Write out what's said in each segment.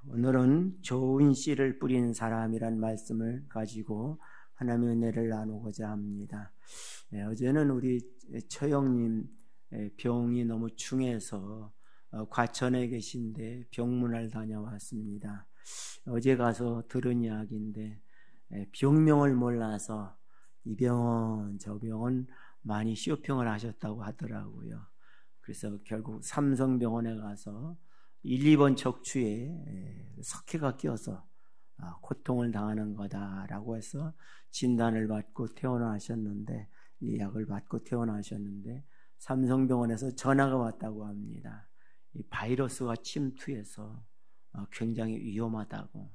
오늘은 좋은 씨를 뿌린 사람이란 말씀을 가지고 하나님의 은혜를 나누고자 합니다. 어제는 우리 처형님 병이 너무 중해서 과천에 계신데 병문안 다녀왔습니다. 어제 가서 들은 이야기인데 병명을 몰라서 이 병원 저 병원 많이 쇼핑을 하셨다고 하더라고요. 그래서 결국 삼성병원에 가서 1, 2번 척추에 석회가 끼어서 고통을 당하는 거다라고 해서 진단을 받고 퇴원하셨는데, 이 약을 받고 퇴원하셨는데 삼성병원에서 전화가 왔다고 합니다. 이 바이러스가 침투해서 굉장히 위험하다고.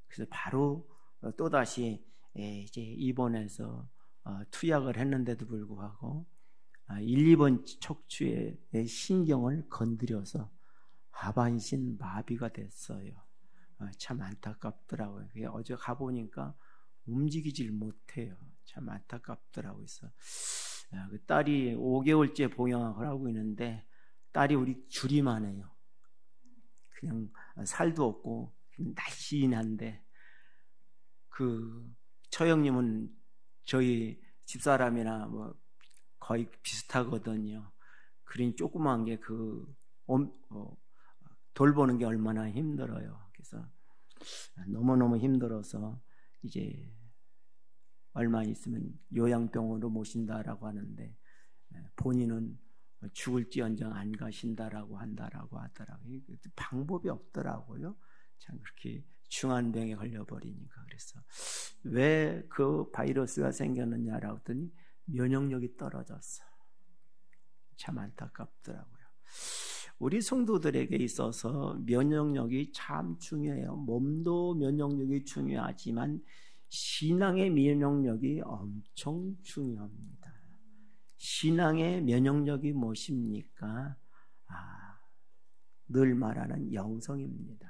그래서 바로 또다시 이제 입원해서 투약을 했는데도 불구하고 1, 2번 척추의 신경을 건드려서 하반신 마비가 됐어요. 참 안타깝더라고요. 어제 가보니까 움직이질 못해요. 참 안타깝더라고요. 그래서 딸이 5개월째 봉양을 하고 있는데 딸이 우리 줄이만 해요. 그냥 살도 없고 날씬한데, 그 처형님은 저희 집사람이나 뭐 거의 비슷하거든요. 그러니 조그만 게 돌보는 게 얼마나 힘들어요. 그래서 너무너무 힘들어서 이제 얼마 있으면 요양병원으로 모신다라고 하는데, 본인은 죽을지언정 안 가신다라고 한다라고 하더라고요. 방법이 없더라고요. 참 그렇게 중한 병에 걸려버리니까. 그래서 왜 그 바이러스가 생겼느냐라고 했더니 면역력이 떨어졌어. 참 안타깝더라고요. 우리 성도들에게 있어서 면역력이 참 중요해요. 몸도 면역력이 중요하지만 신앙의 면역력이 엄청 중요합니다. 신앙의 면역력이 무엇입니까? 늘 말하는 영성입니다.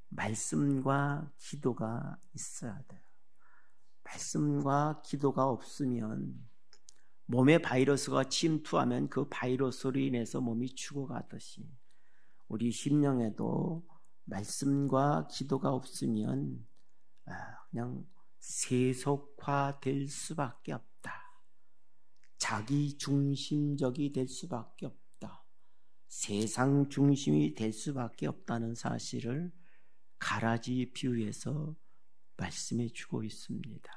말씀과 기도가 있어야 돼요. 말씀과 기도가 없으면 몸에 바이러스가 침투하면 그 바이러스로 인해서 몸이 죽어가듯이 우리 심령에도 말씀과 기도가 없으면 그냥 세속화될 수밖에 없다. 자기 중심적이 될 수밖에 없다. 세상 중심이 될 수밖에 없다는 사실을 가라지 비유에서 말씀해 주고 있습니다.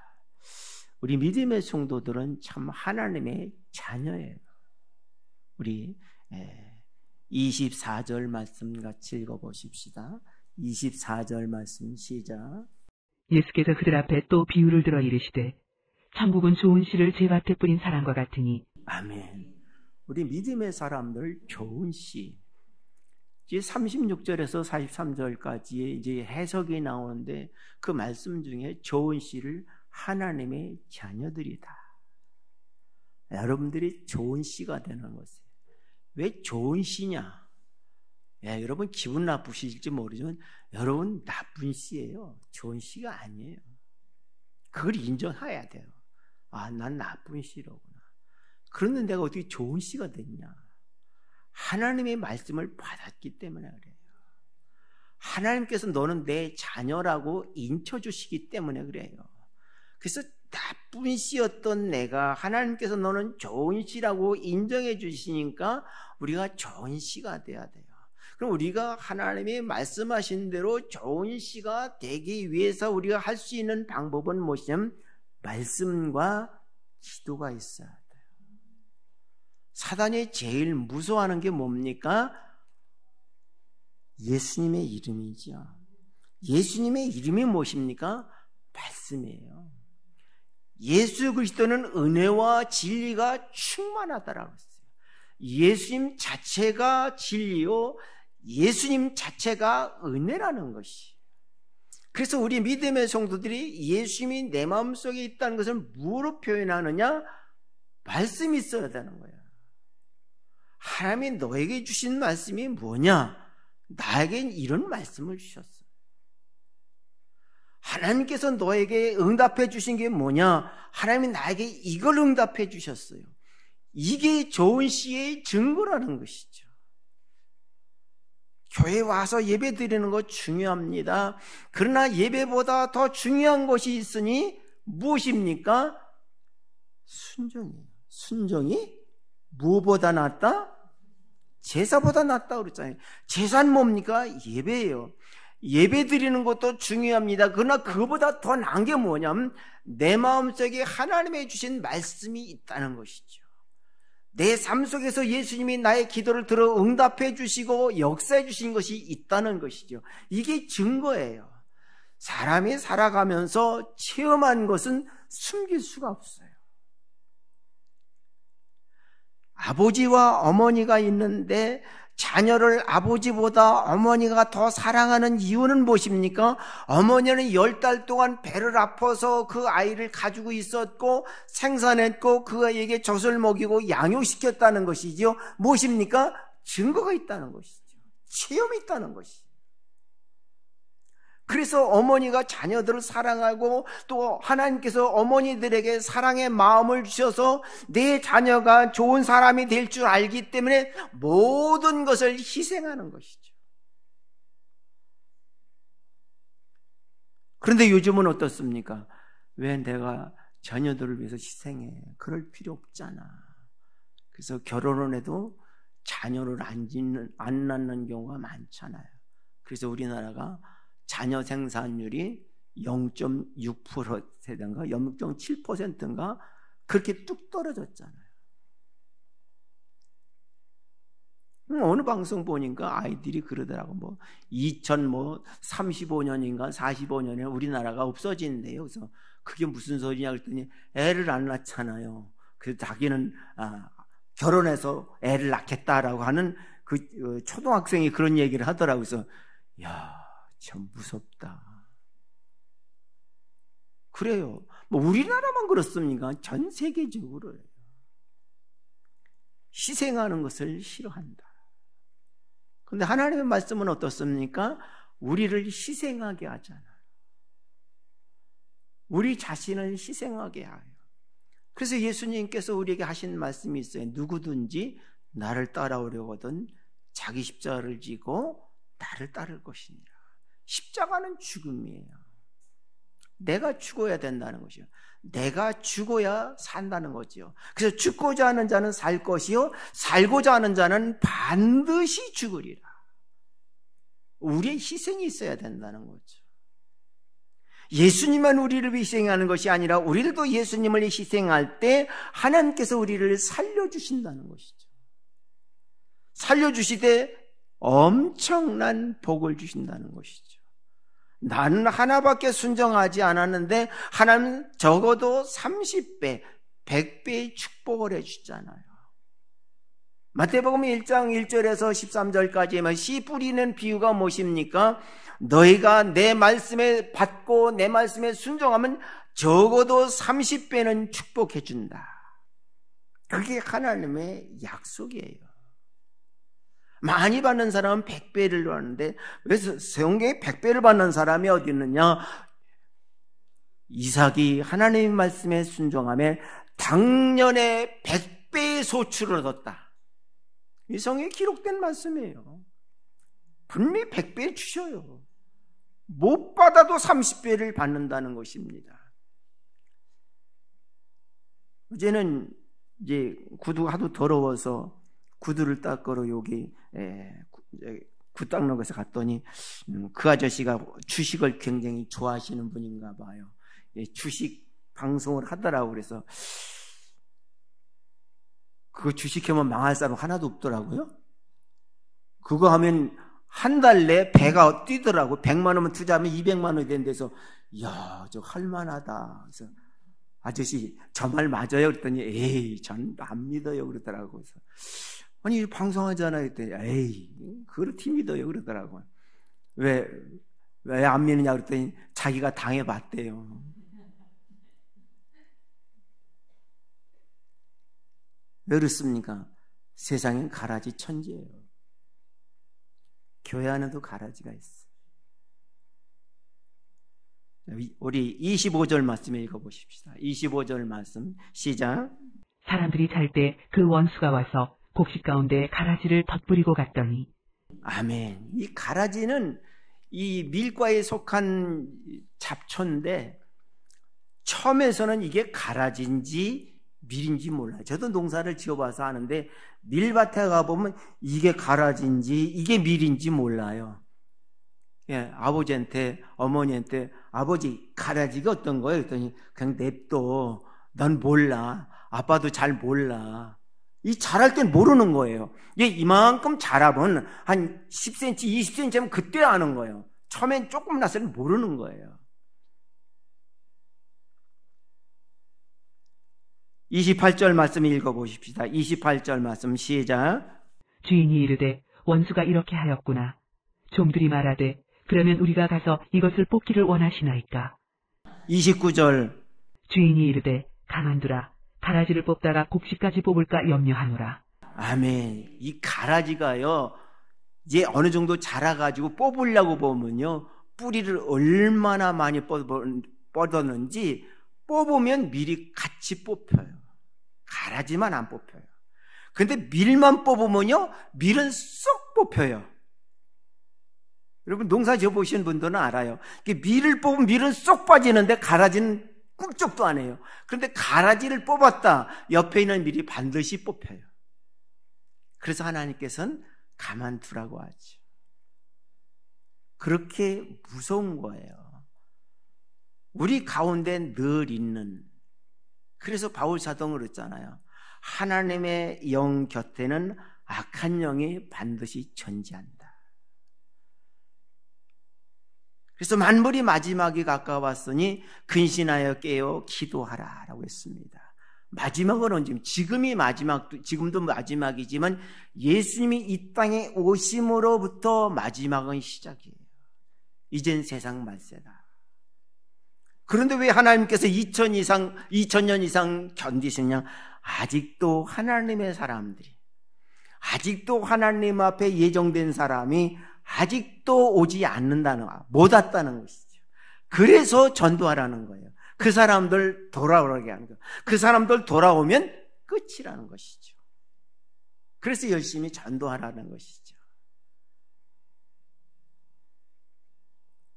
우리 믿음의 성도들은 참 하나님의 자녀예요. 우리 24절 말씀 같이 읽어보십시다. 24절 말씀 시작. 예수께서 그들 앞에 또 비유를 들어 이르시되 천국은 좋은 씨를 제 밭에 뿌린 사람과 같으니. 아멘. 우리 믿음의 사람들 좋은 씨. 이제 36절에서 43절까지의 이제 해석이 나오는데, 그 말씀 중에 좋은 씨를 하나님의 자녀들이다. 여러분들이 좋은 씨가 되는 것이에요. 왜 좋은 씨냐? 여러분 기분 나쁘실지 모르지만 여러분 나쁜 씨예요. 좋은 씨가 아니에요. 그걸 인정해야 돼요. 난 나쁜 씨로구나. 그런데 내가 어떻게 좋은 씨가 됐냐? 하나님의 말씀을 받았기 때문에 그래요. 하나님께서 너는 내 자녀라고 인쳐주시기 때문에 그래요. 그래서 나쁜 씨였던 내가 하나님께서 너는 좋은 씨라고 인정해 주시니까 우리가 좋은 씨가 돼야 돼요. 그럼 우리가 하나님이 말씀하신 대로 좋은 씨가 되기 위해서 우리가 할 수 있는 방법은 무엇이냐면 말씀과 기도가 있어야 돼요. 사단이 제일 무서워하는 게 뭡니까? 예수님의 이름이죠. 예수님의 이름이 무엇입니까? 말씀이에요. 예수 그리스도는 은혜와 진리가 충만하다라고 했어요. 예수님 자체가 진리요, 예수님 자체가 은혜라는 것이. 그래서 우리 믿음의 성도들이 예수님이 내 마음속에 있다는 것을 무엇으로 표현하느냐? 말씀이 있어야 되는 거예요. 하나님이 너에게 주신 말씀이 뭐냐? 나에겐 이런 말씀을 주셨어. 하나님께서 너에게 응답해 주신 게 뭐냐? 하나님이 나에게 이걸 응답해 주셨어요. 이게 좋은 씨의 증거라는 것이죠. 교회 와서 예배 드리는 거 중요합니다. 그러나 예배보다 더 중요한 것이 있으니 무엇입니까? 순종이에요. 순종이 무엇보다 낫다? 제사보다 낫다 그랬잖아요. 제사는 뭡니까? 예배예요. 예배 드리는 것도 중요합니다. 그러나 그거보다 더 나은 게 뭐냐면 내 마음속에 하나님의 주신 말씀이 있다는 것이죠. 내 삶 속에서 예수님이 나의 기도를 들어 응답해 주시고 역사해 주신 것이 있다는 것이죠. 이게 증거예요. 사람이 살아가면서 체험한 것은 숨길 수가 없어요. 아버지와 어머니가 있는데 자녀를 아버지보다 어머니가 더 사랑하는 이유는 무엇입니까? 어머니는 10달 동안 배를 아파서 그 아이를 가지고 있었고 생산했고 그 아이에게 젖을 먹이고 양육시켰다는 것이죠. 무엇입니까? 증거가 있다는 것이죠. 체험이 있다는 것이죠. 그래서 어머니가 자녀들을 사랑하고 또 하나님께서 어머니들에게 사랑의 마음을 주셔서 내 자녀가 좋은 사람이 될 줄 알기 때문에 모든 것을 희생하는 것이죠. 그런데 요즘은 어떻습니까? 왜 내가 자녀들을 위해서 희생해? 그럴 필요 없잖아. 그래서 결혼을 해도 자녀를 안 낳는 경우가 많잖아요. 그래서 우리나라가 자녀 생산율이 0.6%든가 0.7%인가 그렇게 뚝 떨어졌잖아요. 어느 방송 보니까 아이들이 그러더라고. 2035년인가 45년에 우리나라가 없어진대요. 그래서 그게 무슨 소리냐 그랬더니 애를 안 낳잖아요. 그래서 자기는 결혼해서 애를 낳겠다라고 하는 그 초등학생이 그런 얘기를 하더라고요. 그래서 야, 참 무섭다. 그래요. 우리나라만 그렇습니까? 전 세계적으로요. 희생하는 것을 싫어한다. 그런데 하나님의 말씀은 어떻습니까? 우리를 희생하게 하잖아요. 우리 자신을 희생하게 하요. 그래서 예수님께서 우리에게 하신 말씀이 있어요. 누구든지 나를 따라오려거든 자기 십자가를 지고 나를 따를 것이니라. 십자가는 죽음이에요. 내가 죽어야 된다는 것이요. 내가 죽어야 산다는 거지요. 그래서 죽고자 하는 자는 살 것이요 살고자 하는 자는 반드시 죽으리라. 우리의 희생이 있어야 된다는 거죠. 예수님만 우리를 희생하는 것이 아니라 우리도 예수님을 희생할 때 하나님께서 우리를 살려주신다는 것이죠. 살려주시되 엄청난 복을 주신다는 것이죠. 나는 하나밖에 순종하지 않았는데 하나님은 적어도 30배, 100배의 축복을 해주잖아요. 마태복음 1장 1절에서 13절까지만 씨 뿌리는 비유가 무엇입니까? 너희가 내 말씀에 받고 내 말씀에 순종하면 적어도 30배는 축복해 준다. 그게 하나님의 약속이에요. 많이 받는 사람은 100배를 받는데 왜 성경에 100배를 받는 사람이 어디 있느냐? 이삭이 하나님의 말씀에 순종하며 당년에 100배의 소출을 얻었다. 이 성경에 기록된 말씀이에요. 분명히 100배 주셔요. 못 받아도 30배를 받는다는 것입니다. 어제는 이제 구두 하도 더러워서 구두를 닦으러 여기 구 닦는 곳에 갔더니 그 아저씨가 주식을 굉장히 좋아하시는 분인가 봐요. 주식 방송을 하더라고. 그래서 그거 주식하면 망할 사람 하나도 없더라고요. 그거 하면 한 달 내 배가 뛰더라고. 100만 원만 투자하면 200만 원이 된대서 이야, 저 할만하다. 그래서 아저씨 저 말 맞아요? 그랬더니 에이, 전 안 믿어요 그러더라고. 그래서 아니 방송하잖아요. 그랬더니 에이, 그걸 어떻게 믿어요 그러더라고요. 왜 안 믿느냐 그랬더니 자기가 당해봤대요. 왜 그렇습니까? 세상엔 가라지 천지예요. 교회 안에도 가라지가 있어. 우리 25절 말씀 읽어보십시다. 25절 말씀 시작. 사람들이 잘 때 그 원수가 와서 곡식 가운데 가라지를 덧뿌리고 갔더니 아멘. 이 가라지는 이 밀과에 속한 잡초인데 처음에서는 이게 가라지인지 밀인지 몰라요. 저도 농사를 지어봐서 아는데 밀밭에 가보면 이게 가라지인지 이게 밀인지 몰라요. 예, 아버지한테 어머니한테 아버지 가라지가 어떤 거예요? 그랬더니 그냥 냅둬. 난 몰라. 아빠도 잘 몰라. 이 자랄 땐 모르는 거예요. 이게 이만큼 자라면 한 10cm, 20cm 하면 그때 아는 거예요. 처음엔 조금 나서는 모르는 거예요. 28절 말씀 읽어보십시다. 28절 말씀 시작. 주인이 이르되 원수가 이렇게 하였구나. 좀들이 말하되 그러면 우리가 가서 이것을 뽑기를 원하시나이까. 29절. 주인이 이르되 가만두라. 가라지를 뽑다가 곡식까지 뽑을까 염려하노라. 아멘. 이 가라지가요, 이제 어느 정도 자라가지고 뽑으려고 보면요, 뿌리를 얼마나 많이 뻗었는지 뽑으면 밀이 같이 뽑혀요. 가라지만 안 뽑혀요. 근데 밀만 뽑으면요, 밀은 쏙 뽑혀요. 여러분 농사 지어보신 분들은 알아요. 밀을 뽑으면 밀은 쏙 빠지는데 가라지는 꿈쩍도 안 해요. 그런데 가라지를 뽑았다, 옆에 있는 밀이 반드시 뽑혀요. 그래서 하나님께서는 가만두라고 하죠. 그렇게 무서운 거예요. 우리 가운데 늘 있는, 그래서 바울 사도는 그랬잖아요. 하나님의 영 곁에는 악한 영이 반드시 존재한다. 그래서 만물이 마지막이 가까웠으니 근신하여 깨어 기도하라 라고 했습니다. 마지막은 언제입니까? 지금이 마지막, 지금도 마지막이지만 예수님이 이 땅에 오심으로부터 마지막은 시작이에요. 이젠 세상 말세다. 그런데 왜 하나님께서 2000년 이상 견디시냐? 아직도 하나님의 사람들이, 아직도 하나님 앞에 예정된 사람이 아직도 오지 않는다는, 못 왔다는 것이죠. 그래서 전도하라는 거예요. 그 사람들 돌아오게 하는 거예요. 그 사람들 돌아오면 끝이라는 것이죠. 그래서 열심히 전도하라는 것이죠.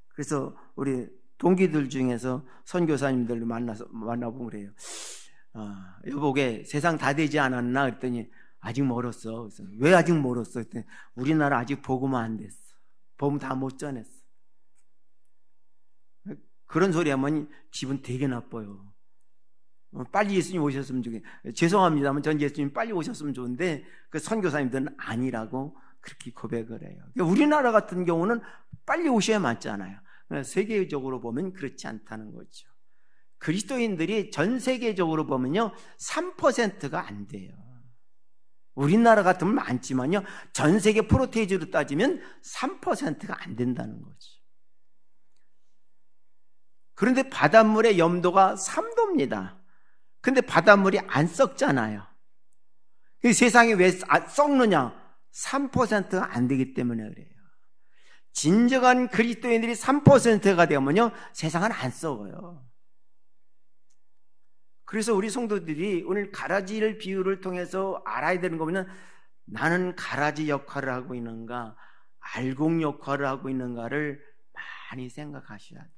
그래서 우리 동기들 중에서 선교사님들을 만나보면 그래요. 여보게 세상 다 되지 않았나? 그랬더니 아직 멀었어. 그래서 왜 아직 멀었어? 그랬더니 우리나라 아직 복음화 안 됐어. 복음 다 못 전했어. 그런 소리 하면 기분 되게 나빠요. 빨리 예수님 오셨으면 좋겠어요. 죄송합니다만 전 예수님 빨리 오셨으면 좋은데 그 선교사님들은 아니라고 그렇게 고백을 해요. 우리나라 같은 경우는 빨리 오셔야 맞잖아요. 세계적으로 보면 그렇지 않다는 거죠. 그리스도인들이 전 세계적으로 보면요 3%가 안 돼요. 우리나라 같으면 많지만요 전 세계 프로테이지로 따지면 3%가 안 된다는 거죠. 그런데 바닷물의 염도가 3도입니다. 근데 바닷물이 안 썩잖아요. 세상이 왜 썩느냐? 3%가 안 되기 때문에 그래요. 진정한 그리스도인들이 3%가 되면요 세상은 안 썩어요. 그래서 우리 성도들이 오늘 가라지를 비유를 통해서 알아야 되는 거면 나는 가라지 역할을 하고 있는가, 알곡 역할을 하고 있는가를 많이 생각하셔야 돼요.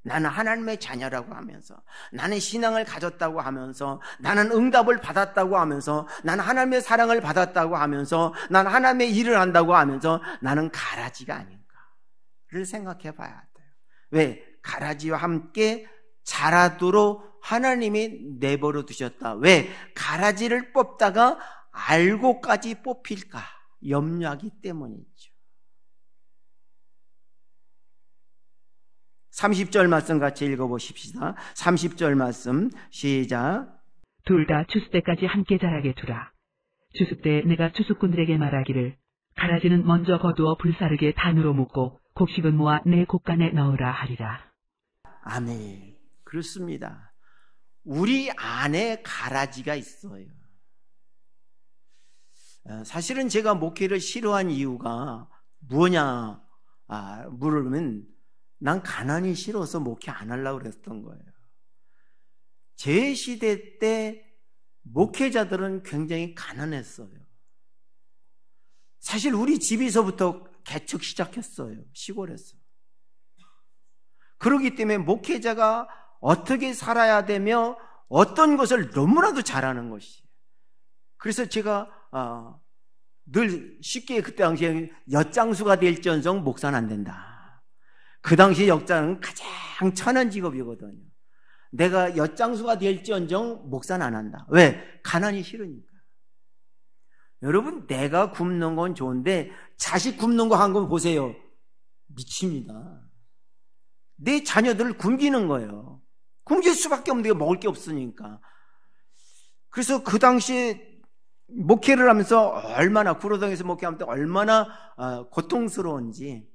나는 하나님의 자녀라고 하면서, 나는 신앙을 가졌다고 하면서, 나는 응답을 받았다고 하면서, 나는 하나님의 사랑을 받았다고 하면서, 나는 하나님의 일을 한다고 하면서 나는 가라지가 아닌가를 생각해 봐야 돼요. 왜? 가라지와 함께 자라도록 하나님이 내버려 두셨다. 왜? 가라지를 뽑다가 알곡까지 뽑힐까 염려하기 때문이죠. 30절 말씀 같이 읽어보십시다. 30절 말씀 시작. 둘 다 추수 때까지 함께 자라게 두라. 추수 때 내가 추수꾼들에게 말하기를 가라지는 먼저 거두어 불사르게 단으로 묶고 곡식은 모아 내 곡간에 넣으라 하리라. 아멘. 그렇습니다. 우리 안에 가라지가 있어요. 사실은 제가 목회를 싫어한 이유가 뭐냐 물으면 난 가난이 싫어서 목회 안 하려고 그랬던 거예요. 제 시대 때 목회자들은 굉장히 가난했어요. 사실 우리 집에서부터 개척 시작했어요. 시골에서. 그렇기 때문에 목회자가 어떻게 살아야 되며 어떤 것을 너무나도 잘하는 것이에요. 그래서 제가 늘 쉽게 그때 당시에 엿장수가 될지언정 목사는 안 된다. 그 당시 역장은 가장 천한 직업이거든요. 내가 엿장수가 될지언정 목사는 안 한다. 왜? 가난이 싫으니까. 여러분, 내가 굶는 건 좋은데 자식 굶는 거 한 건 보세요. 미칩니다. 내 자녀들을 굶기는 거예요. 굶길 수밖에 없는데 먹을 게 없으니까. 그래서 그 당시에 목회를 하면서 얼마나, 구로동에서 목회하면서 얼마나 고통스러운지,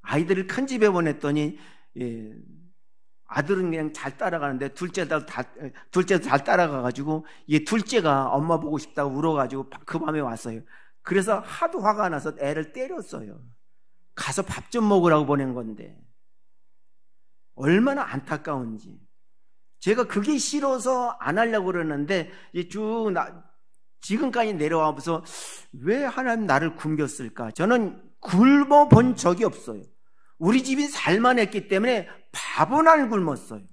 아이들을 큰 집에 보냈더니 아들은 그냥 잘 따라가는데 둘째도 잘 따라가가지고 이 둘째가 엄마 보고 싶다고 울어가지고 그 밤에 왔어요. 그래서 하도 화가 나서 애를 때렸어요. 가서 밥 좀 먹으라고 보낸 건데 얼마나 안타까운지. 제가 그게 싫어서 안 하려고 그러는데 지금까지 내려와서 왜 하나님 나를 굶겼을까? 저는 굶어본 적이 없어요. 우리 집이 살만했기 때문에 밥은 안 굶었어요.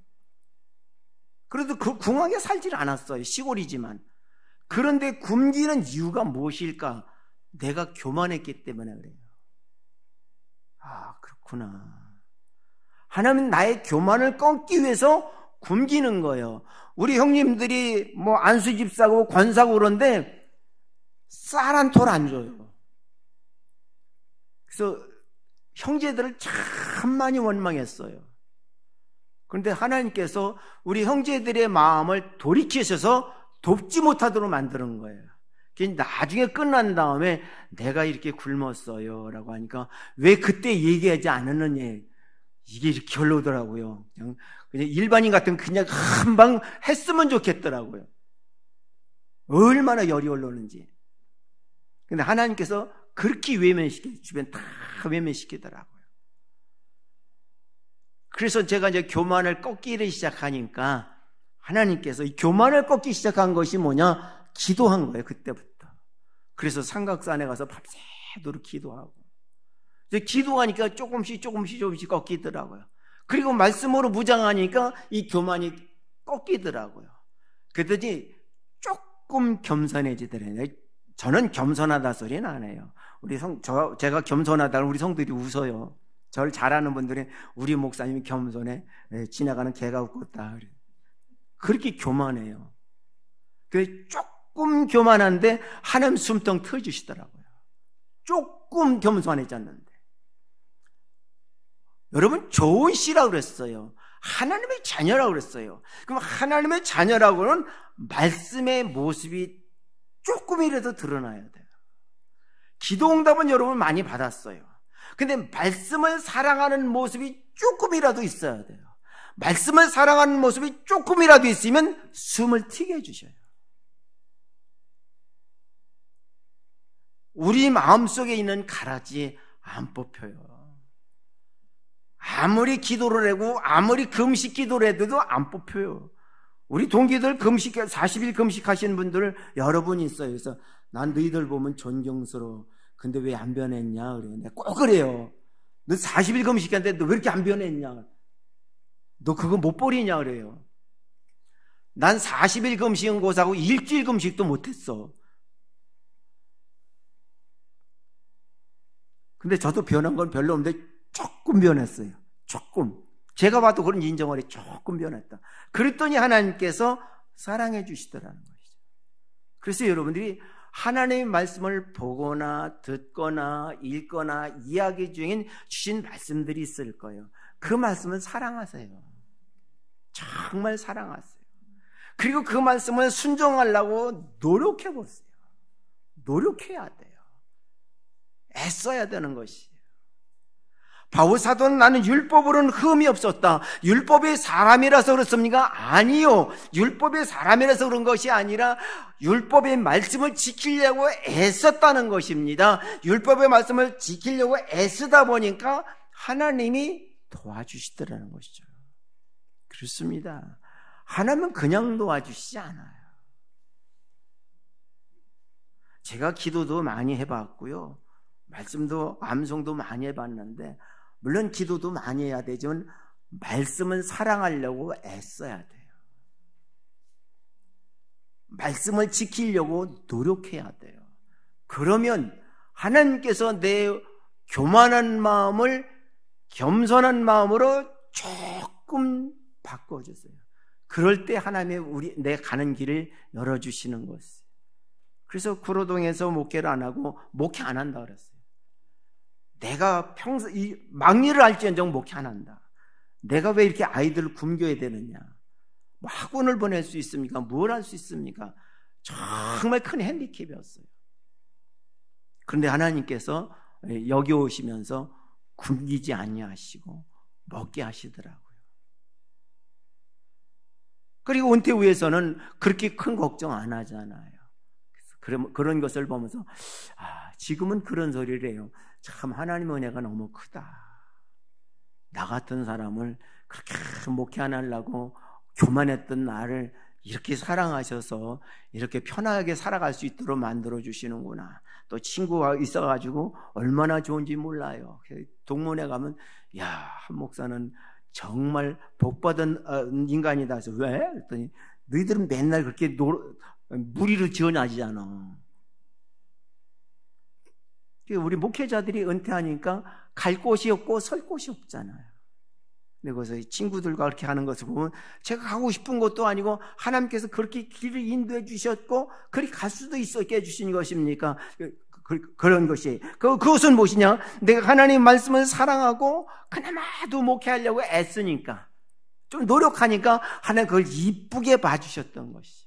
그래도 그 궁하게 살질 않았어요. 시골이지만. 그런데 굶기는 이유가 무엇일까? 내가 교만했기 때문에 그래요. 아, 그렇구나. 하나님은 나의 교만을 꺾기 위해서 굶기는 거예요. 우리 형님들이 뭐 안수집 사고 권 사고 그런데 쌀 한 톨 안 줘요. 그래서 형제들을 참 많이 원망했어요. 그런데 하나님께서 우리 형제들의 마음을 돌이키셔서 돕지 못하도록 만드는 거예요. 나중에 끝난 다음에 내가 이렇게 굶었어요 라고 하니까 왜 그때 얘기하지 않았느냐, 이게 이렇게 올라오더라고요. 그냥 일반인 같으면 그냥 한방 했으면 좋겠더라고요. 얼마나 열이 올라오는지. 근데 하나님께서 그렇게 외면시키고 주변 다 외면시키더라고요. 그래서 제가 이제 교만을 꺾기를 시작하니까 하나님께서 이 교만을 꺾기 시작한 것이 뭐냐? 기도한 거예요, 그때부터. 그래서 삼각산에 가서 밤새도록 기도하고. 이제 기도하니까 조금씩 꺾이더라고요. 그리고 말씀으로 무장하니까 이 교만이 꺾이더라고요. 그랬더니 조금 겸손해지더래요. 저는 겸손하다 소리는 안 해요. 제가 겸손하다고 우리 성도들이 웃어요. 저를 잘 아는 분들은 우리 목사님이 겸손해. 지나가는 개가 웃겼다. 그렇게 교만해요. 조금 교만한데 하나님 숨통 터주시더라고요. 조금 겸손해졌는데. 여러분, 좋은 씨라고 그랬어요. 하나님의 자녀라고 그랬어요. 그럼 하나님의 자녀라고는 말씀의 모습이 조금이라도 드러나야 돼요. 기도응답은 여러분 많이 받았어요. 근데 말씀을 사랑하는 모습이 조금이라도 있어야 돼요. 말씀을 사랑하는 모습이 조금이라도 있으면 숨을 튀게 해주셔요. 우리 마음속에 있는 가라지 안 뽑혀요. 아무리 기도를 하고 아무리 금식 기도를 해도 안 뽑혀요. 우리 동기들 40일 금식하시는 분들 여러 분 있어요. 그래서 난 너희들 보면 존경스러워. 근데 왜 안 변했냐 그래요. 내가 꼭 그래요. 너 40일 금식했는데 너 왜 이렇게 안 변했냐? 너 그거 못 버리냐 그래요. 난 40일 금식은 고사하고 일주일 금식도 못했어. 근데 저도 변한 건 별로 없는데 조금 변했어요. 조금. 제가 봐도 그런 인정을 해. 조금 변했다. 그랬더니 하나님께서 사랑해 주시더라는 것이죠. 그래서 여러분들이 하나님의 말씀을 보거나 듣거나 읽거나 이야기 중에 주신 말씀들이 있을 거예요. 그 말씀을 사랑하세요. 정말 사랑하세요. 그리고 그 말씀을 순종하려고 노력해 보세요. 노력해야 돼요. 애써야 되는 것이에요. 바울 사도는 나는 율법으로는 흠이 없었다. 율법의 사람이라서 그렇습니까? 아니요. 율법의 사람이라서 그런 것이 아니라 율법의 말씀을 지키려고 애썼다는 것입니다. 율법의 말씀을 지키려고 애쓰다 보니까 하나님이 도와주시더라는 것이죠. 그렇습니다. 하나님은 그냥 도와주시지 않아요. 제가 기도도 많이 해봤고요. 말씀도 암송도 많이 해봤는데 물론 기도도 많이 해야 되지만 말씀은 사랑하려고 애써야 돼요. 말씀을 지키려고 노력해야 돼요. 그러면 하나님께서 내 교만한 마음을 겸손한 마음으로 조금 바꿔주세요. 그럴 때 하나님의 내 가는 길을 열어주시는 것이에요. 그래서 구로동에서 목회를 안 하고 목회 안 한다 그랬어요. 내가 평소 이 막리를 할지언정 목회 안 한다. 내가 왜 이렇게 아이들을 굶겨야 되느냐? 뭐 학원을 보낼 수 있습니까? 뭘 할 수 있습니까? 정말 큰 핸디캡이었어요. 그런데 하나님께서 여기 오시면서 굶기지 아니하시고 먹게 하시더라고요. 그리고 은퇴 후에서는 그렇게 큰 걱정 안 하잖아요. 그런 것을 보면서 지금은 그런 소리를 해요. 참 하나님 은혜가 너무 크다. 나 같은 사람을 그렇게 목회 안 하려고 교만했던 나를 이렇게 사랑하셔서 이렇게 편하게 살아갈 수 있도록 만들어 주시는구나. 또 친구가 있어가지고 얼마나 좋은지 몰라요. 동문회 가면 한 목사는 정말 복받은 인간이다. 그래서 왜? 그랬더니 너희들은 맨날 그렇게 무리로 지어나지잖아. 우리 목회자들이 은퇴하니까 갈 곳이 없고 설 곳이 없잖아요. 근데 거기서 친구들과 그렇게 하는 것을 보면 제가 가고 싶은 것도 아니고 하나님께서 그렇게 길을 인도해 주셨고 그렇게 갈 수도 있게 해주신 것입니까? 그런 것이 그것은 무엇이냐? 내가 하나님 말씀을 사랑하고 그나마도 목회하려고 애쓰니까 좀 노력하니까 하나님 그걸 이쁘게 봐주셨던 것이.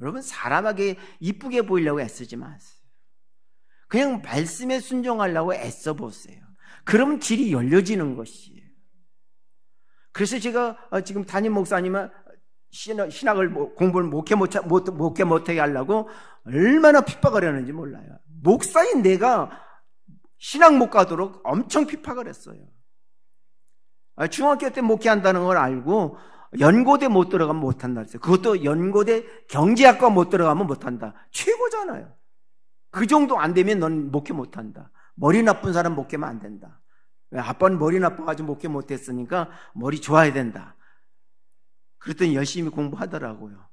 여러분 사람에게 이쁘게 보이려고 애쓰지 마세요. 그냥 말씀에 순종하려고 애써 보세요. 그러면 길이 열려지는 것이에요. 그래서 제가 지금 담임 목사님은 신학을 공부를 목회 못하게 하려고 얼마나 핍박을 했는지 몰라요. 목사인 내가 신학 못 가도록 엄청 핍박을 했어요. 중학교 때 목회한다는 걸 알고 연고대 못 들어가면 못한다 했어요. 그것도 연고대 경제학과 못 들어가면 못한다. 최고잖아요. 그 정도 안 되면 넌 목회 못한다. 머리 나쁜 사람 목회면 안 된다. 아빠는 머리 나빠가지고 목회 못했으니까 머리 좋아야 된다. 그랬더니 열심히 공부하더라고요.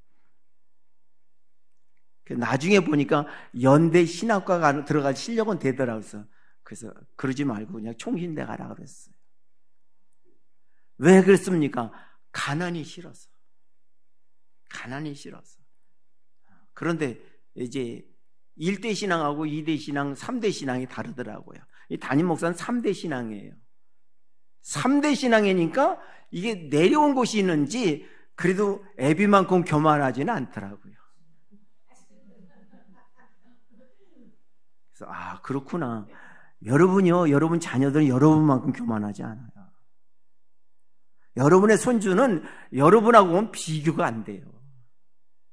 나중에 보니까 연대 신학과 들어갈 실력은 되더라고요. 그래서 그러지 말고 그냥 총신대 가라 그랬어요. 왜 그랬습니까? 가난이 싫어서. 가난이 싫어서. 그런데 이제 1대 신앙하고 2대 신앙, 3대 신앙이 다르더라고요. 이 담임 목사는 3대 신앙이에요. 3대 신앙이니까 이게 내려온 곳이 있는지 그래도 애비만큼 교만하지는 않더라고요. 그래서 그렇구나. 여러분이요, 여러분 자녀들은 여러분만큼 교만하지 않아요. 여러분의 손주는 여러분하고는 비교가 안 돼요.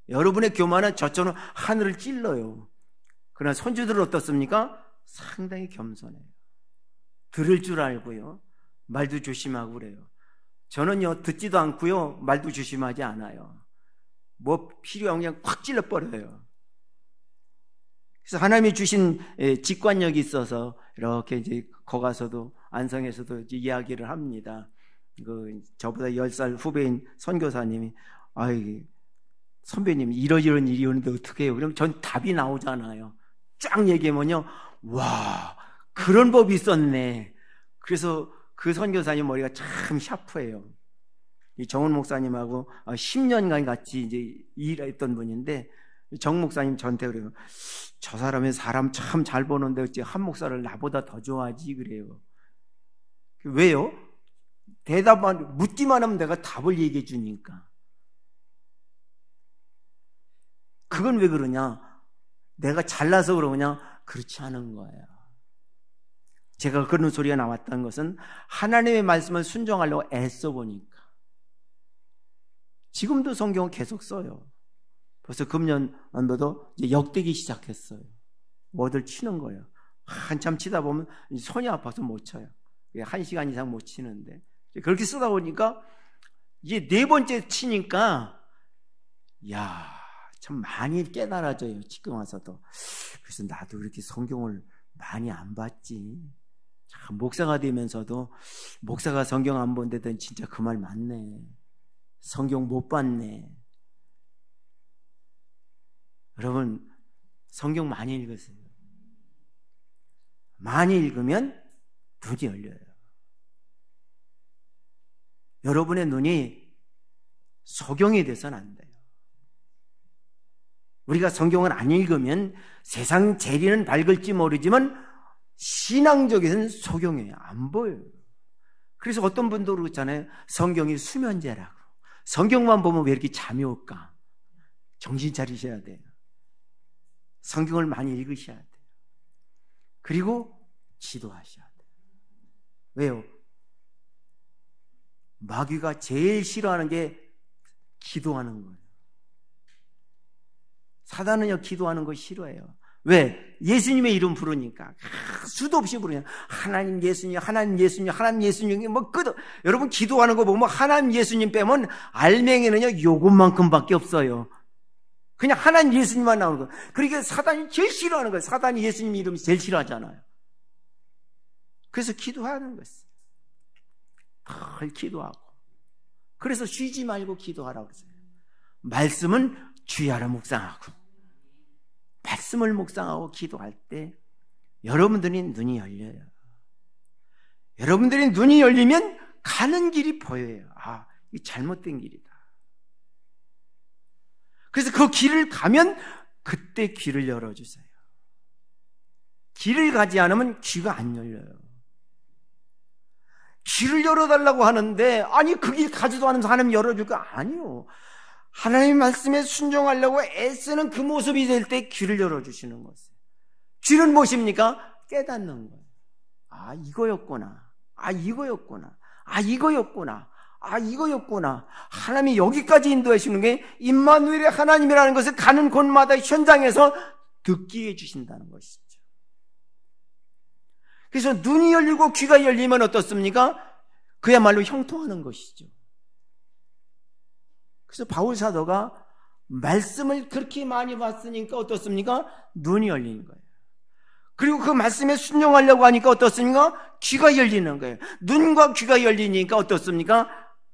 여러분의 교만은 저처럼 하늘을 찔러요. 그러나 손주들은 어떻습니까? 상당히 겸손해요. 들을 줄 알고요. 말도 조심하고 그래요. 저는요, 듣지도 않고요. 말도 조심하지 않아요. 뭐 필요하면 그냥 콱 찔러버려요. 그래서 하나님이 주신 직관력이 있어서 이렇게 이제 거 가서도 안성에서도 이제 이야기를 합니다. 저보다 10살 후배인 선교사님이 선배님 이런 일이 오는데 어떻게 해요? 그럼 전 답이 나오잖아요. 쫙 얘기하면요, 와, 그런 법이 있었네. 그래서 그 선교사님 머리가 참 샤프해요. 이 정훈 목사님하고 10년간 같이 이제 일했던 분인데, 정 목사님 저한테 그래요. 저 사람이 사람 참 잘 보는데 어찌 한 목사를 나보다 더 좋아하지 그래요. 왜요? 묻기만 하면 내가 답을 얘기해 주니까. 그건 왜 그러냐? 내가 잘나서 그러냐? 그렇지 않은 거예요. 제가 그런 소리가 나왔던 것은 하나님의 말씀을 순종하려고 애써 보니까. 지금도 성경은 계속 써요. 벌써 금년도도 이제 역대기 시작했어요. 뭐들 치는 거예요. 한참 치다 보면 손이 아파서 못 쳐요. 1시간 이상 못 치는데. 그렇게 쓰다 보니까 이제 4번째 치니까, 참 많이 깨달아져요, 지금 와서도. 그래서 나도 이렇게 성경을 많이 안 봤지. 참 목사가 되면서도 목사가 성경 안 본 데든 진짜 그 말 맞네. 성경 못 봤네. 여러분, 성경 많이 읽으세요. 많이 읽으면 눈이 열려요. 여러분의 눈이 소경이 돼서는 안 돼요. 우리가 성경을 안 읽으면 세상 재리는 밝을지 모르지만 신앙적에서는 소경이에요. 안 보여요. 그래서 어떤 분도 그렇잖아요. 성경이 수면제라고. 성경만 보면 왜 이렇게 잠이 올까? 정신 차리셔야 돼요. 성경을 많이 읽으셔야 돼요. 그리고 기도하셔야 돼요. 왜요? 마귀가 제일 싫어하는 게 기도하는 거예요. 사단은요, 기도하는 거 싫어해요. 왜? 예수님의 이름 부르니까 수도 없이 부르냐. 하나님 예수님, 하나님 예수님, 하나님 예수님. 뭐 여러분 기도하는 거 보면 하나님 예수님 빼면 알맹이는요 요것만큼밖에 없어요. 그냥 하나님 예수님만 나오는 거. 그러니까 사단이 제일 싫어하는 거예요. 사단이 예수님 이름 제일 싫어하잖아요. 그래서 기도하는 것이에요. 늘 기도하고. 그래서 쉬지 말고 기도하라고 그랬어요. 말씀은 주야로 묵상하고, 말씀을 묵상하고 기도할 때 여러분들이 눈이 열려요. 여러분들이 눈이 열리면 가는 길이 보여요. 아, 이 잘못된 길이다. 그래서 그 길을 가면 그때 귀를 열어주세요. 길을 가지 않으면 귀가 안 열려요. 귀를 열어달라고 하는데, 아니 그 길 가지도 않으면서 하나님 열어줄 거 아니요. 하나님의 말씀에 순종하려고 애쓰는 그 모습이 될 때 귀를 열어주시는 거예요. 귀는 무엇입니까? 깨닫는 거예요. 아, 이거였구나. 아, 이거였구나. 아, 이거였구나. 아, 이거였구나. 하나님이 여기까지 인도하시는 게 임마누엘의 하나님이라는 것을 가는 곳마다 현장에서 듣게 해주신다는 것이죠. 그래서 눈이 열리고 귀가 열리면 어떻습니까? 그야말로 형통하는 것이죠. 그래서 바울 사도가 말씀을 그렇게 많이 봤으니까 어떻습니까? 눈이 열리는 거예요. 그리고 그 말씀에 순종하려고 하니까 어떻습니까? 귀가 열리는 거예요. 눈과 귀가 열리니까 어떻습니까?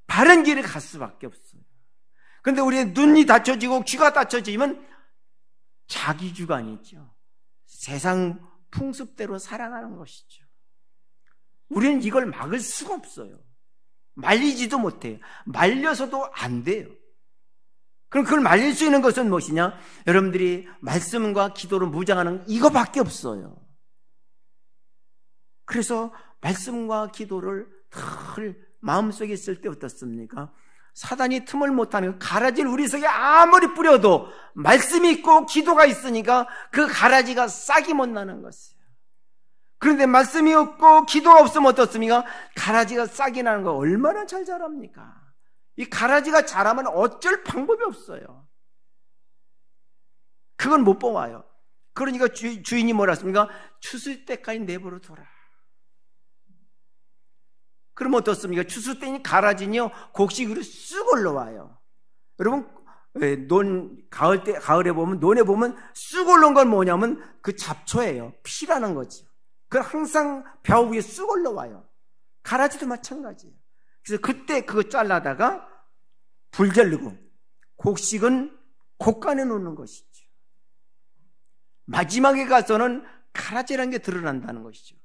바른 길을 갈 수밖에 없어요. 그런데 우리의 눈이 닫혀지고 귀가 닫혀지면 자기 주관이죠. 세상 풍습대로 살아가는 것이죠. 우리는 이걸 막을 수가 없어요. 말리지도 못해요. 말려서도 안 돼요. 그럼 그걸 말릴 수 있는 것은 무엇이냐? 여러분들이 말씀과 기도로 무장하는 이거밖에 없어요. 그래서 말씀과 기도를 늘 마음속에 있을 때 어떻습니까? 사단이 틈을 못하는 가라지를 우리 속에 아무리 뿌려도 말씀이 있고 기도가 있으니까 그 가라지가 싹이 못 나는 것이에요. 그런데 말씀이 없고 기도가 없으면 어떻습니까? 가라지가 싹이 나는 거 얼마나 잘 자랍니까? 이 가라지가 자라면 어쩔 방법이 없어요. 그건 못 뽑아요. 그러니까 주인이 뭐라 했습니까? 추수 때까지 내버려 둬라. 그럼 어떻습니까? 추수 때니 가라지는요 곡식으로 쑥 올라와요. 여러분 가을에 보면 논에 보면 쑥 올라온 건 뭐냐면 그 잡초예요. 피라는 거죠. 그건 항상 벼 위에 쑥 올라와요. 가라지도 마찬가지예요. 그래서 그때 그거 잘라다가 불 지르고 곡식은 곡간에 놓는 것이죠. 마지막에 가서는 가라지라는 게 드러난다는 것이죠.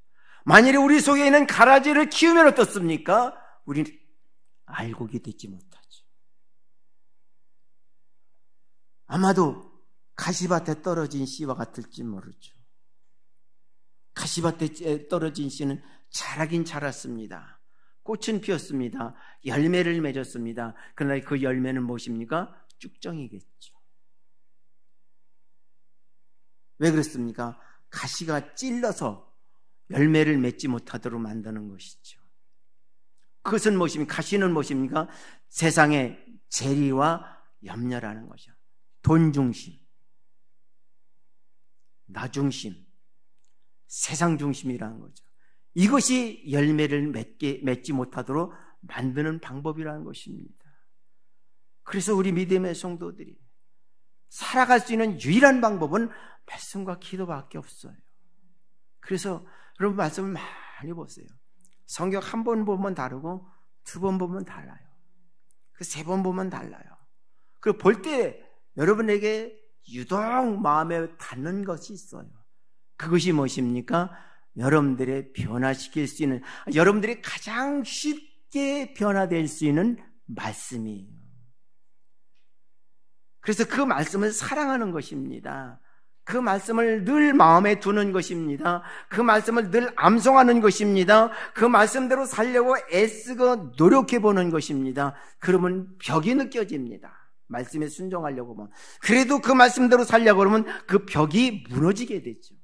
만일에 우리 속에 있는 가라지를 키우면 어떻습니까? 우리는 알곡이 되지 못하죠. 아마도 가시밭에 떨어진 씨와 같을지 모르죠. 가시밭에 떨어진 씨는 자라긴 자랐습니다. 꽃은 피었습니다. 열매를 맺었습니다. 그러나 그 열매는 무엇입니까? 쭉정이겠죠. 왜 그렇습니까? 가시가 찔러서 열매를 맺지 못하도록 만드는 것이죠. 그것은 무엇입니까? 가시는 무엇입니까? 세상의 재리와 염려라는 것이죠. 돈 중심, 나 중심, 세상 중심이라는 거죠. 이것이 열매를 맺지 못하도록 만드는 방법이라는 것입니다. 그래서 우리 믿음의 성도들이 살아갈 수 있는 유일한 방법은 말씀과 기도밖에 없어요. 그래서 여러분 말씀을 많이 보세요. 성경 한 번 보면 다르고 두 번 보면 달라요. 세 번 보면 달라요. 그리고 볼 때 여러분에게 유독 마음에 닿는 것이 있어요. 그것이 무엇입니까? 여러분들의 변화시킬 수 있는, 여러분들이 가장 쉽게 변화될 수 있는 말씀이에요. 그래서 그 말씀을 사랑하는 것입니다. 그 말씀을 늘 마음에 두는 것입니다. 그 말씀을 늘 암송하는 것입니다. 그 말씀대로 살려고 애쓰고 노력해보는 것입니다. 그러면 벽이 느껴집니다. 말씀에 순종하려고 하면. 그래도 그 말씀대로 살려고 하면 그 벽이 무너지게 되죠.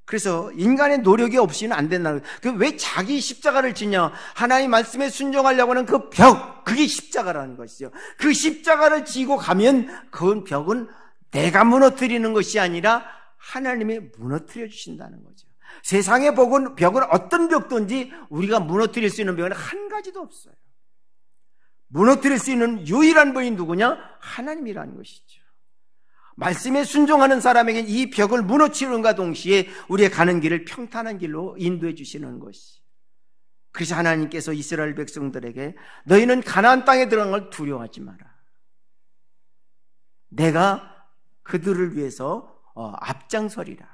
그래서 인간의 노력이 없이는 안 된다는 거예요. 왜 자기 십자가를 지냐? 하나님 말씀에 순종하려고 하는 그 벽, 그게 십자가라는 것이죠. 그 십자가를 지고 가면 그 벽은 내가 무너뜨리는 것이 아니라 하나님이 무너뜨려 주신다는 거죠. 세상의 벽은 어떤 벽든지 우리가 무너뜨릴 수 있는 벽은 한 가지도 없어요. 무너뜨릴 수 있는 유일한 분이 누구냐? 하나님이라는 것이죠. 말씀에 순종하는 사람에게 이 벽을 무너뜨리는가 동시에 우리의 가는 길을 평탄한 길로 인도해 주시는 것이. 그래서 하나님께서 이스라엘 백성들에게 너희는 가나안 땅에 들어간 걸 두려워하지 마라. 내가 그들을 위해서 앞장서리라.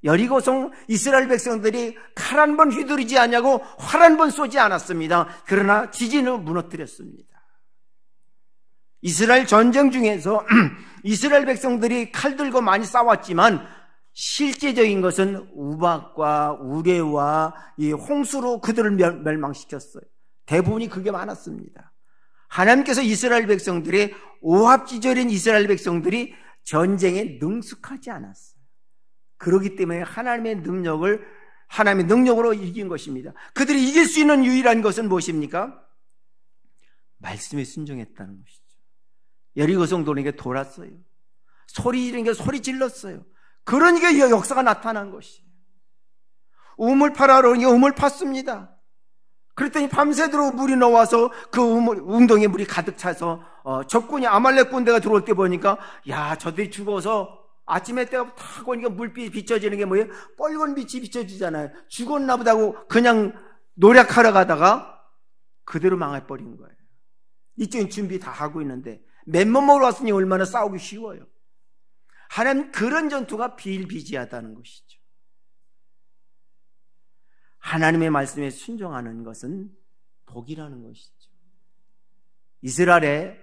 여리고성 이스라엘 백성들이 칼 한 번 휘두르지 않냐고 활 한 번 쏘지 않았습니다. 그러나 지진을 무너뜨렸습니다. 이스라엘 전쟁 중에서 이스라엘 백성들이 칼 들고 많이 싸웠지만 실제적인 것은 우박과 우레와 이 홍수로 그들을 멸망시켰어요. 대부분이 그게 많았습니다. 하나님께서 이스라엘 백성들의 오합지졸인 이스라엘 백성들이 전쟁에 능숙하지 않았어요. 그렇기 때문에 하나님의 능력으로 이긴 것입니다. 그들이 이길 수 있는 유일한 것은 무엇입니까? 말씀에 순종했다는 것이죠. 여리고성 도에게 돌았어요. 소리 지르는 게 소리 질렀어요. 그러니까 역사가 나타난 것이에요. 우물 파라로 우물 팠습니다. 그랬더니 밤새도록 물이 나와서 그 웅덩이에 물이 가득 차서 적군이 아말렉 군대가 들어올 때 보니까 야 저들이 죽어서 아침에 때가 탁 오니까 물빛이 비춰지는 게 뭐예요? 빨간 빛이 비춰지잖아요. 죽었나 보다고 그냥 노력하러 가다가 그대로 망해버린 거예요. 이쪽은 준비 다 하고 있는데 맨몸 먹으러 왔으니 얼마나 싸우기 쉬워요. 하나님 그런 전투가 비일비재하다는 것이죠. 하나님의 말씀에 순종하는 것은 복이라는 것이죠. 이스라엘의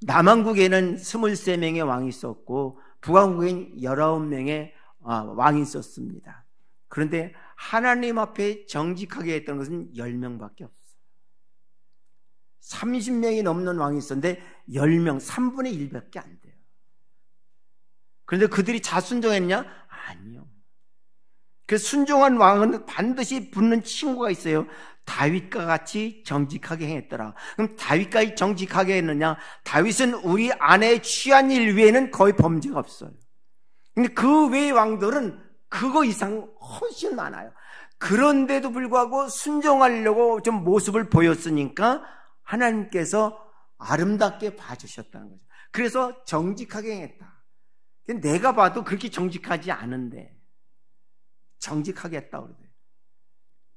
남왕국에는 23명의 왕이 있었고 북왕국엔 19명의 왕이 있었습니다. 그런데 하나님 앞에 정직하게 했던 것은 10명밖에 없어요. 30명이 넘는 왕이 있었는데 10명, 3분의 1밖에 안 돼요. 그런데 그들이 자순종했냐? 아니요. 그 순종한 왕은 반드시 붙는 친구가 있어요. 다윗과 같이 정직하게 행했더라. 그럼 다윗과 정직하게 했느냐? 다윗은 우리 아내의 취한 일 외에는 거의 범죄가 없어요. 근데 그 외의 왕들은 그거 이상 훨씬 많아요. 그런데도 불구하고 순종하려고 좀 모습을 보였으니까 하나님께서 아름답게 봐주셨다는 거죠. 그래서 정직하게 행했다. 내가 봐도 그렇게 정직하지 않은데 정직하게 했다고 그래요.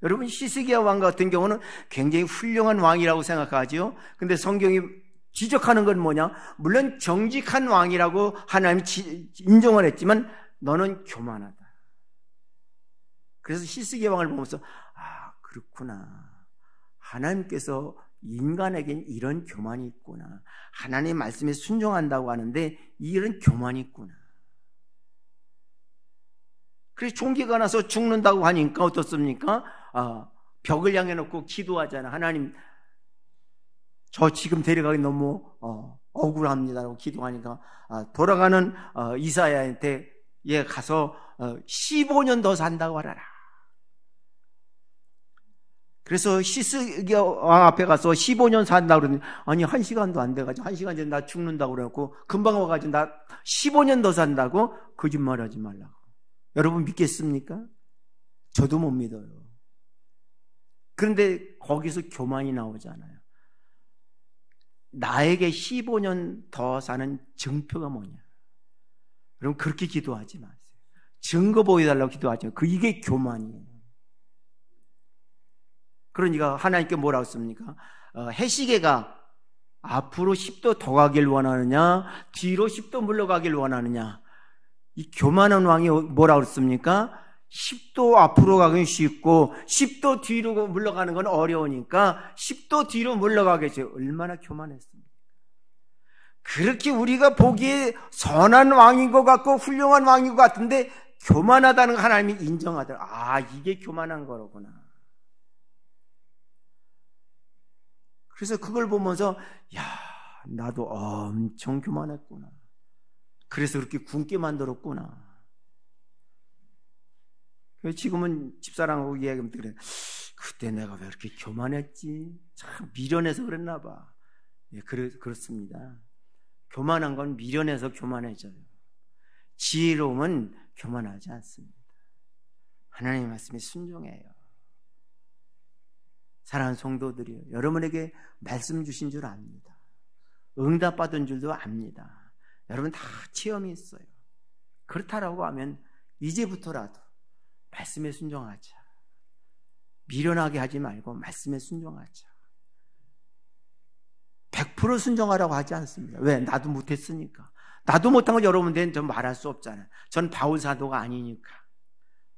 여러분 히스기야 왕 같은 경우는 굉장히 훌륭한 왕이라고 생각하죠. 근데 성경이 지적하는 건 뭐냐? 물론 정직한 왕이라고 하나님이 인정을 했지만 너는 교만하다. 그래서 히스기야 왕을 보면서 그렇구나. 하나님께서 인간에겐 이런 교만이 있구나. 하나님의 말씀에 순종한다고 하는데 이런 교만이 있구나. 그래서 총기가 나서 죽는다고 하니까 어떻습니까? 벽을 향해 놓고 기도하잖아. 하나님, 저 지금 데려가기 너무 억울합니다라고 기도하니까 돌아가는 이사야한테 얘 가서 15년 더 산다고 하라라. 그래서 히스기야 왕 앞에 가서 15년 산다고 그러더니 아니 1시간도 안 돼가지고 1시간 전에 나 죽는다고 그래놓고 금방 와가지고 나 15년 더 산다고 거짓말하지 말라고. 여러분 믿겠습니까? 저도 못 믿어요. 그런데 거기서 교만이 나오잖아요. 나에게 15년 더 사는 증표가 뭐냐? 여러분 그렇게 기도하지 마세요. 증거 보여달라고 기도하죠. 이게 교만이에요. 그러니까 하나님께 뭐라고 했습니까? 해시계가 앞으로 10도 더 가길 원하느냐, 뒤로 10도 물러가길 원하느냐. 이 교만한 왕이 뭐라고 했습니까? 10도 앞으로 가긴 쉽고 10도 뒤로 물러가는 건 어려우니까 10도 뒤로 물러가겠죠. 얼마나 교만했습니까? 그렇게 우리가 보기에 선한 왕인 것 같고 훌륭한 왕인 것 같은데 교만하다는 거 하나님이 인정하더라. 이게 교만한 거로구나. 그래서 그걸 보면서 나도 엄청 교만했구나. 그래서 그렇게 굶게 만들었구나. 지금은 집사람하고 이야기하면 그래. 그때 내가 왜 이렇게 교만했지? 참 미련해서 그랬나 봐. 그렇습니다. 교만한 건 미련해서 교만해져요. 지혜로움은 교만하지 않습니다. 하나님의 말씀에 순종해요. 사랑하는 성도들이요, 여러분에게 말씀 주신 줄 압니다. 응답받은 줄도 압니다. 여러분 다 체험이 있어요. 그렇다라고 하면 이제부터라도 말씀에 순종하자. 미련하게 하지 말고 말씀에 순종하자. 100% 순종하라고 하지 않습니다. 왜? 나도 못했으니까. 나도 못한 걸 여러분들은 전 말할 수 없잖아요. 전 바울사도가 아니니까.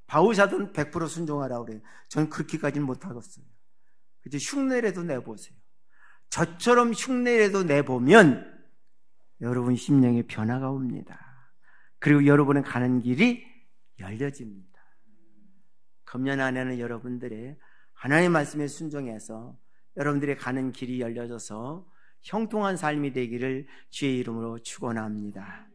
바울사도는 100% 순종하라고 그래요. 전 그렇게까지는 못하겠어요. 그래서 흉내라도 내보세요. 저처럼 흉내라도 내보면 여러분 심령에 변화가 옵니다. 그리고 여러분의 가는 길이 열려집니다. 금년 안에는 여러분들의 하나님의 말씀에 순종해서 여러분들의 가는 길이 열려져서 형통한 삶이 되기를 주의 이름으로 축원합니다.